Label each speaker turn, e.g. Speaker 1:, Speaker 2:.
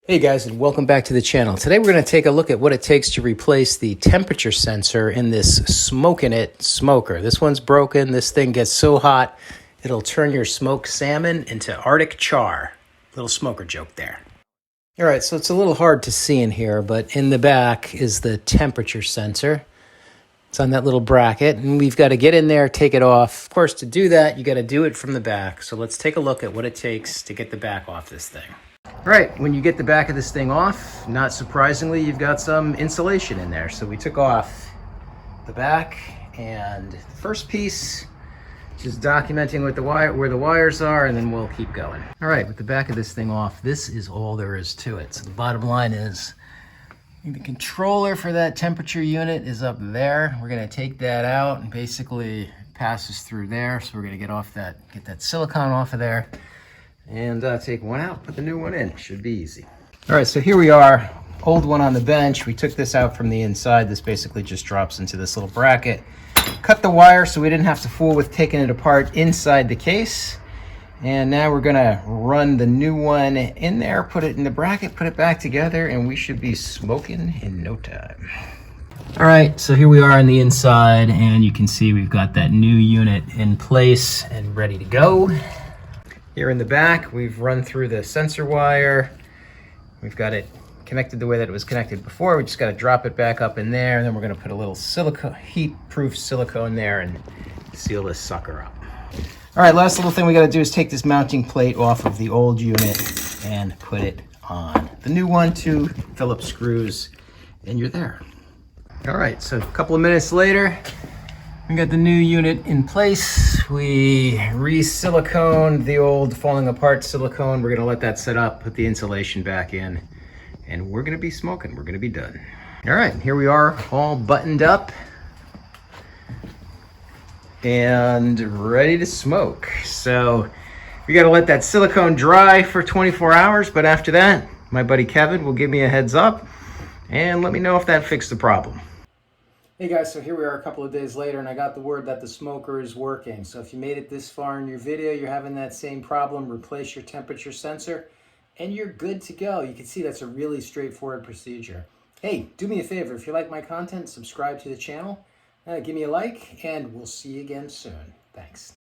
Speaker 1: Hey guys, and welcome back to the channel. Today we're going to take a look at what it takes to replace the temperature sensor in this Smokin-It smoker. This one's broken. This thing gets so hot, it'll turn your smoked salmon into Arctic char. Little smoker joke there. All right, so it's a little hard to see in here, but in the back is the temperature sensor. It's on that little bracket, and we've got to get in there, take it off. Of course, to do that, you got to do it from the back. So let's take a look at what it takes to get the back off this thing. All right, when you get the back of this thing off, not surprisingly, you've got some insulation in there. So we took off the back, and the first piece, just documenting what where the wires are, and then we'll keep going. All right, with the back of this thing off, this is all there is to it. So the bottom line is, the controller for that temperature unit is up there. We're gonna take that out and basically it passes through there. So we're gonna get that silicone off of there and take one out, put the new one in. Should be easy. All right, so here we are, old one on the bench. We took this out from the inside. This basically just drops into this little bracket. Cut the wire so we didn't have to fool with taking it apart inside the case. And now we're gonna run the new one in there, put it in the bracket, put it back together, and we should be smoking in no time. All right, so here we are on the inside, and you can see we've got that new unit in place and ready to go. Here in the back, we've run through the sensor wire. We've got it connected the way that it was connected before. We just got to drop it back up in there, and then we're going to put a little heat-proof silicone there and seal this sucker up. All right, last little thing we got to do is take this mounting plate off of the old unit and put it on the new one. 2 Phillips screws, and you're there. All right, so a couple of minutes later, we got the new unit in place. We re-siliconed the old falling apart silicone. We're gonna let that set up, put the insulation back in, and we're gonna be smoking. We're gonna be done. All right, here we are all buttoned up and ready to smoke. So we gotta let that silicone dry for 24 hours, but after that, my buddy Kevin will give me a heads up and let me know if that fixed the problem. Hey guys, so here we are a couple of days later, and I got the word that the smoker is working. So if you made it this far in your video, you're having that same problem, replace your temperature sensor, and you're good to go. You can see that's a really straightforward procedure. Hey, do me a favor, if you like my content, subscribe to the channel, give me a like, and we'll see you again soon. Thanks.